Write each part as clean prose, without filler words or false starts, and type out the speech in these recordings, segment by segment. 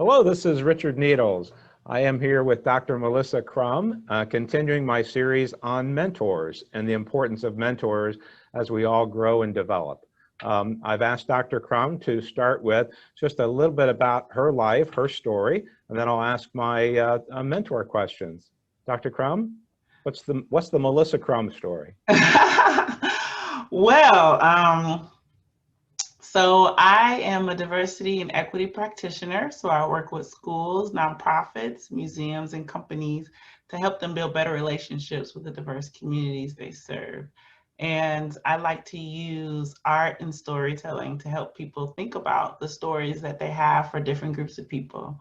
Hello, this is Richard Needles. I am here with Dr. Melissa Crum, continuing my series on mentors and the importance of mentors as we all grow and develop. I've asked Dr. Crum to start with just a little bit about her life, her story, and then I'll ask my mentor questions. Dr. Crum, what's the Melissa Crum story? Well, so I am a diversity and equity practitioner. So I work with schools, nonprofits, museums, and companies to help them build better relationships with the diverse communities they serve. And I like to use art and storytelling to help people think about the stories that they have for different groups of people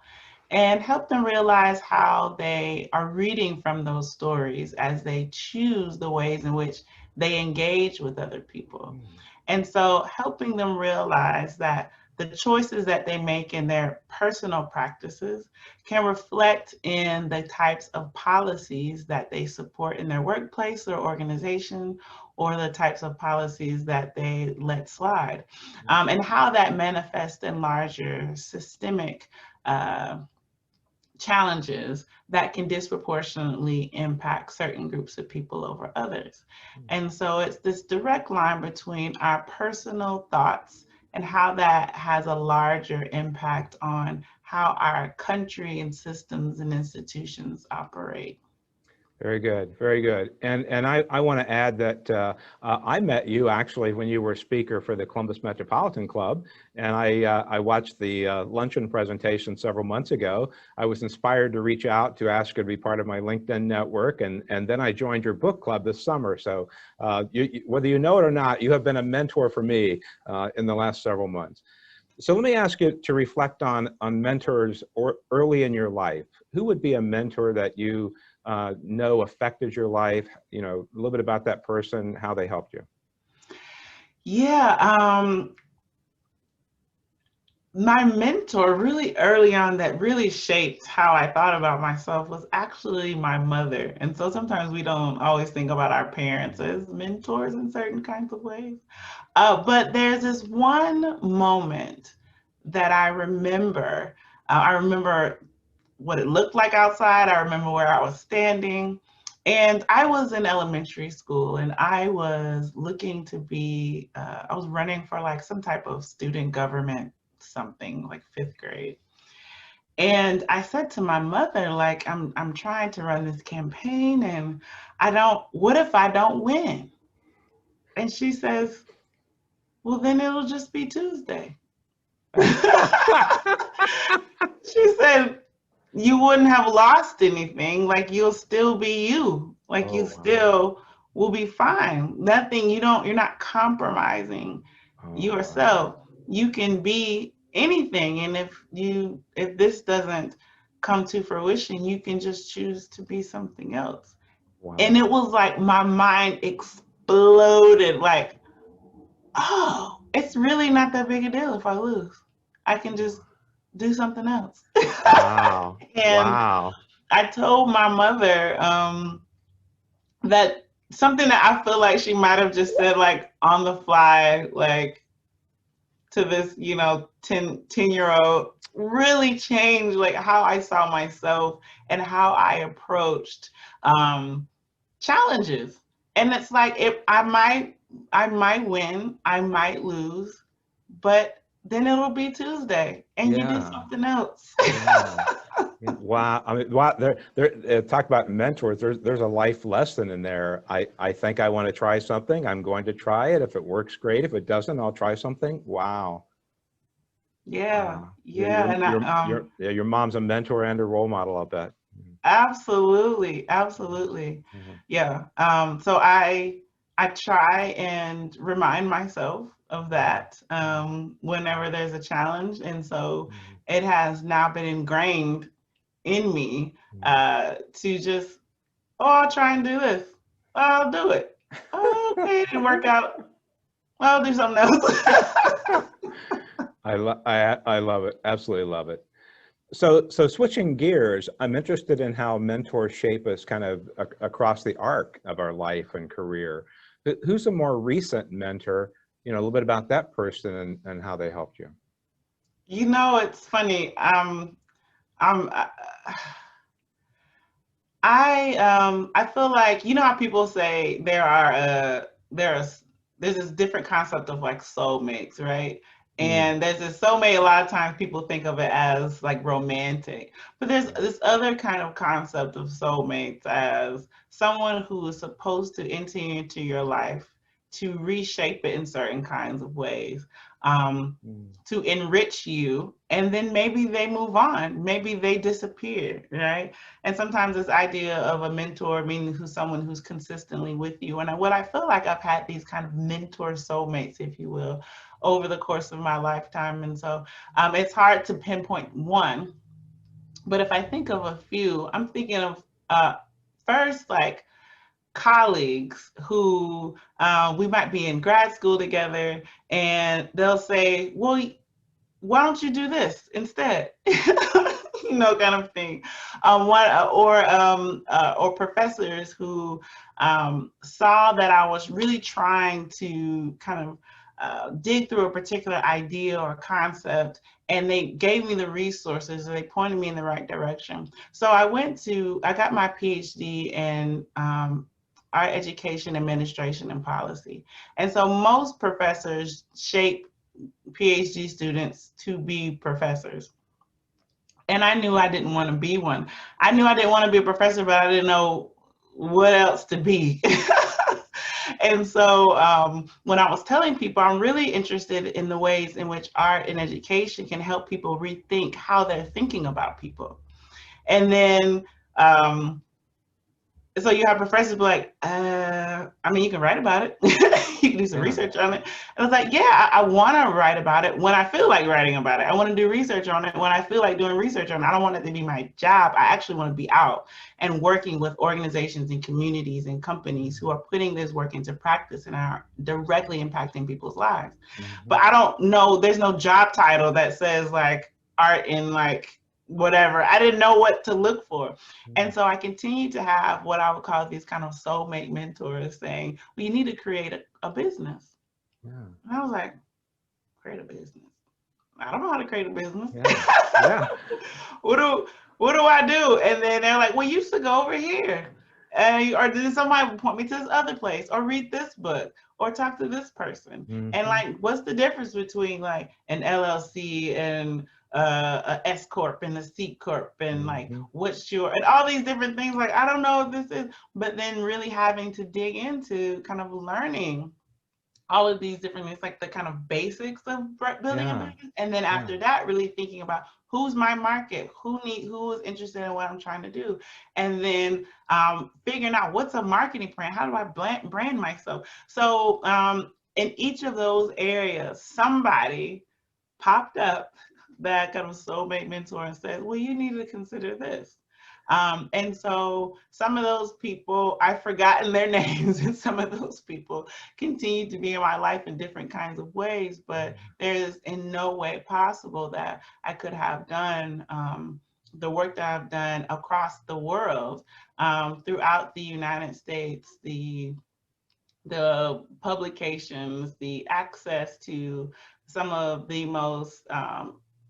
and help them realize how they are reading from those stories as they choose the ways in which they engage with other people. And so helping them realize that the choices that they make in their personal practices can reflect in the types of policies that they support in their workplace or organization, or the types of policies that they let slide, and how that manifests in larger systemic challenges that can disproportionately impact certain groups of people over others. And so it's this direct line between our personal thoughts and how that has a larger impact on how our country and systems and institutions operate. Very good, very good. And I want to add that I met you actually when you were speaker for the Columbus Metropolitan Club, and I watched the luncheon presentation several months ago. I was inspired to reach out to ask you to be part of my LinkedIn network, and then I joined your book club this summer. So whether you know it or not, you have been a mentor for me in the last several months. So let me ask you to reflect on mentors early in your life. Who would be a mentor that you know affected your life, you know, a little bit about that person, how they helped you? Yeah, my mentor really early on that really shaped how I thought about myself was actually my mother. And so sometimes we don't always think about our parents as mentors in certain kinds of ways. But there's this one moment that I remember. I remember what it looked like outside. I remember where I was standing. And I was in elementary school and I was looking to be, I was running for like some type of student government, something like fifth grade. And I said to my mother, like, I'm trying to run this campaign and what if I don't win? And she says, well, then it'll just be Tuesday. She said, you wouldn't have lost anything. Like, you'll still be you. Like, you Oh, wow. still will be fine. Nothing, you're not compromising Oh, wow. yourself. You can be anything. And if this doesn't come to fruition, you can just choose to be something else. And Wow. it was like my mind exploded, like, oh, it's really not that big a deal if I lose. I can just do something else. Wow. And Wow. I told my mother that something that I feel like she might have just said like on the fly, like to this, 10-year-old really changed like how I saw myself and how I approached challenges. And it's like if I might win, I might lose, but then it'll be Tuesday and you do Yeah. something else. Yeah. Yeah. Wow. I mean, wow. Talk about mentors. There's a life lesson in there. I think I want to try something. I'm going to try it. If it works, great. If it doesn't, I'll try something. Wow. Yeah, Wow. yeah, and Yeah, your mom's a mentor and a role model, I'll bet. absolutely, absolutely, Mhm. yeah. So I try and remind myself of that whenever there's a challenge, and so Mhm. it has now been ingrained in me Mhm. to just, oh, I'll try and do this. I'll do it. Oh, okay, it didn't work out. I'll do something else. I love it. Absolutely love it. So switching gears, I'm interested in how mentors shape us kind of across the arc of our life and career. Who's a more recent mentor? You know, a little bit about that person and how they helped you. It's funny. I'm, I feel like, you know how people say there's this different concept of like soulmates, right? Mm, And there's this soulmate, a lot of times people think of it as like romantic, but there's right. this other kind of concept of soulmates as someone who is supposed to enter into your life to reshape it in certain kinds of ways. Um, Mm, to enrich you, and then maybe they move on, maybe they disappear, right? And sometimes this idea of a mentor meaning who's someone who's consistently with you. And what I feel like I've had these kind of mentor soulmates, if you will, over the course of my lifetime. And so it's hard to pinpoint one. But if I think of a few, I'm thinking of first, like colleagues who we might be in grad school together, and they'll say, well, why don't you do this instead? Kind of thing. Or professors who saw that I was really trying to kind of dig through a particular idea or concept, and they gave me the resources, they pointed me in the right direction. So I got my PhD in art education, administration, and policy. And so most professors shape PhD students to be professors. And I knew I didn't want to be one. I knew I didn't want to be a professor, but I didn't know what else to be. And so when I was telling people, I'm really interested in the ways in which art and education can help people rethink how they're thinking about people. And then um, so you have professors be like, I mean, you can write about it. You can do some yeah. research on it. And I was like, yeah, I want to write about it when I feel like writing about it. I want to do research on it when I feel like doing research on it. I don't want it to be my job. I actually want to be out and working with organizations and communities and companies who are putting this work into practice and are directly impacting people's lives. Mhm. But I don't know, there's no job title that says like art in like whatever. I didn't know what to look for. And Mm, so I continue to have what I would call these kind of soulmate mentors saying, well, you need to create a business. yeah. And I was like, create a business. I don't know how to create a business. Yeah. Yeah. what do what do I do? And then they're like, well, you should go over here. Or then somebody point me to this other place, or read this book, or talk to this person. And Mhm. like, what's the difference between like an LLC and a S corp and a C corp, and like Mhm. what's your, and all these different things. Like, I don't know if this is, but then really having to dig into kind of learning all of these different things, like the kind of basics of building a Yeah. business. And then Yeah. after that, really thinking about who's my market, who is interested in what I'm trying to do. And then figuring out what's a marketing plan, how do I brand myself. So in each of those areas, somebody popped up that kind of soulmate mentor and said, well, you need to consider this. And so some of those people, I've forgotten their names, and some of those people continue to be in my life in different kinds of ways, but there is in no way possible that I could have done the work that I've done across the world, throughout the United States, the publications, the access to some of the most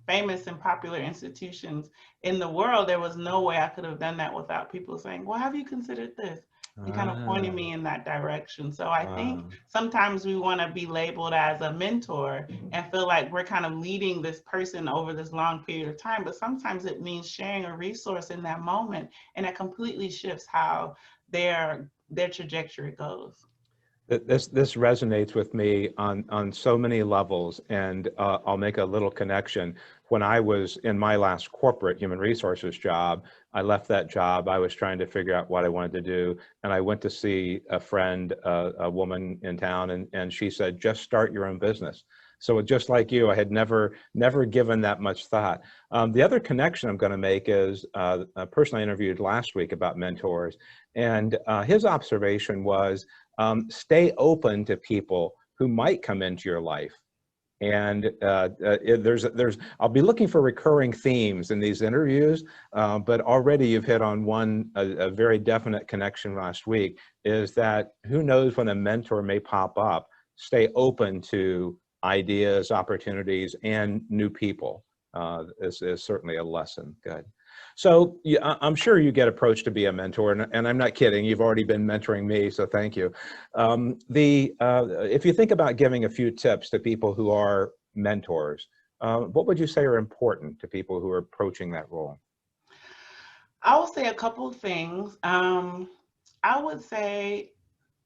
famous and popular institutions in the world. There was no way I could have done that without people saying, well, have you considered this? And kind of pointing Ah, me in that direction. So I think wow. sometimes we want to be labeled as a mentor and feel like we're kind of leading this person over this long period of time. But sometimes it means sharing a resource in that moment, and it completely shifts how their trajectory goes. This resonates with me on so many levels, and I'll make a little connection. When I was in my last corporate human resources job, I left that job. I was trying to figure out what I wanted to do, and I went to see a friend, a woman in town, and she said, "Just start your own business." So just like you, I had never given that much thought. The other connection I'm going to make is a person I interviewed last week about mentors, and his observation was, stay open to people who might come into your life. And I'll be looking for recurring themes in these interviews, but already you've hit on one, a very definite connection last week, is that who knows when a mentor may pop up. Stay open to ideas, opportunities, and new people is certainly a lesson. Good. So yeah, I'm sure you get approached to be a mentor, and I'm not kidding. You've already been mentoring me, so thank you. If you think about giving a few tips to people who are mentors, what would you say are important to people who are approaching that role? I will say a couple of things. I would say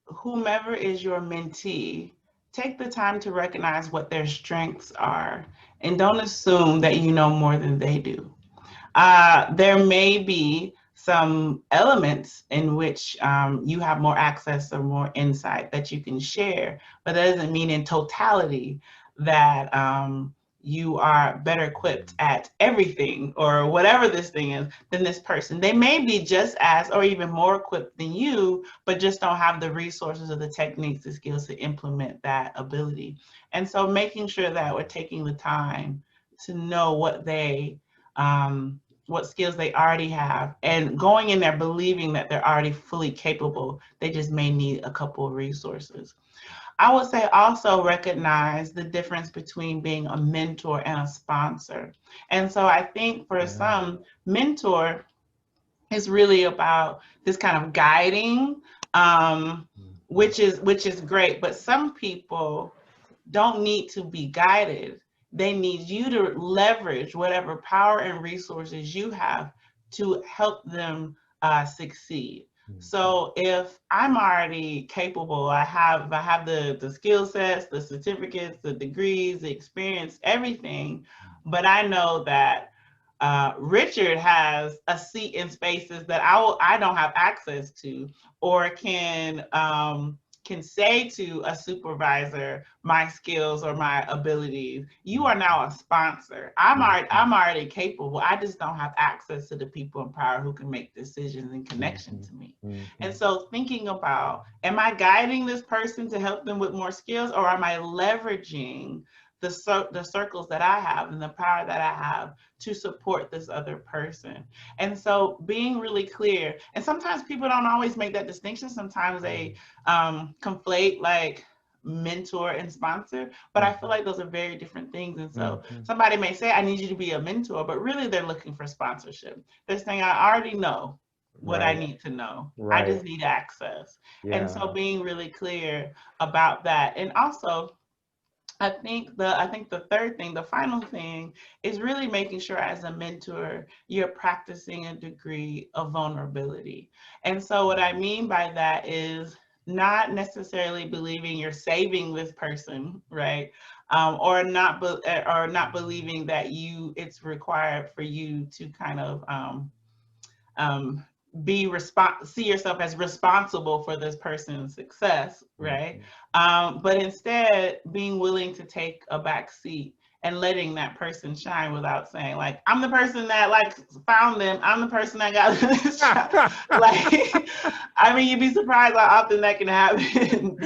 whomever is your mentee, take the time to recognize what their strengths are and don't assume that you know more than they do. There may be some elements in which you have more access or more insight that you can share, but that doesn't mean in totality that you are better equipped at everything or whatever this thing is than this person. They may be just as or even more equipped than you, but just don't have the resources or the techniques, the skills to implement that ability. And so making sure that we're taking the time to know what skills they already have and going in there believing that they're already fully capable. They just may need a couple of resources. I would say also recognize the difference between being a mentor and a sponsor. And so I think for some, mentor is really about this kind of guiding, which is great. But some people don't need to be guided. They need you to leverage whatever power and resources you have to help them succeed. So if I'm already capable, I have the skill sets, the certificates, the degrees, the experience, everything, but I know that Richard has a seat in spaces that I don't have access to, or can say to a supervisor my skills or my abilities. You are now a sponsor. I'm already capable. I just don't have access to the people in power who can make decisions in connection to me. And so thinking about, am I guiding this person to help them with more skills, or am I leveraging the circles that I have and the power that I have to support this other person? And so being really clear, and sometimes people don't always make that distinction. Sometimes they conflate like mentor and sponsor, but I feel like those are very different things. And so somebody may say, I need you to be a mentor, but really they're looking for sponsorship. They're saying, I already know what I need to know. I just need access. And so being really clear about that. And also, I think the third thing, the final thing, is really making sure as a mentor, you're practicing a degree of vulnerability. And so what I mean by that is not necessarily believing you're saving this person, right? Or not believing that it's required for you to kind of um, see yourself as responsible for this person's success, right? But instead being willing to take a back seat and letting that person shine without saying like, I'm the person that like found them, I'm the person that got this job. Like, I mean, you'd be surprised how often that can happen.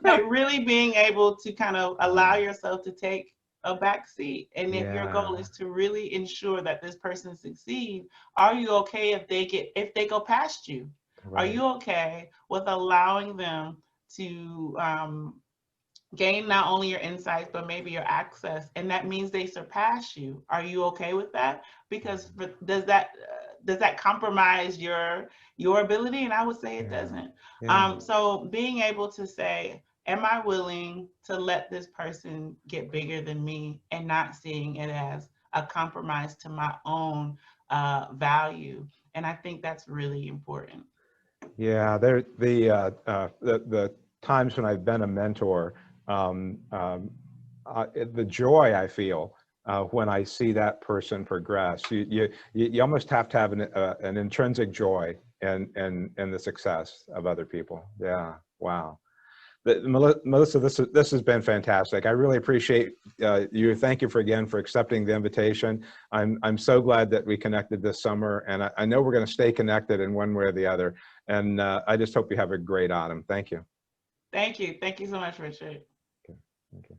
But really being able to kind of allow yourself to take a back seat. And if your goal is to really ensure that this person succeeds, are you okay if they go past you? Are you okay with allowing them to gain not only your insights, but maybe your access? And that means they surpass you. Are you okay with that? Because does that compromise your ability? And I would say it doesn't. So being able to say, am I willing to let this person get bigger than me and not seeing it as a compromise to my own value? And I think that's really important. Yeah, the times when I've been a mentor, the joy I feel when I see that person progress, you almost have to have an intrinsic joy in the success of other people. Yeah, wow. Melissa, this has been fantastic. I really appreciate you. Thank you again for accepting the invitation. I'm so glad that we connected this summer, and I know we're going to stay connected in one way or the other. And I just hope you have a great autumn. Thank you. Thank you. Thank you so much, Richard. Okay. Thank you.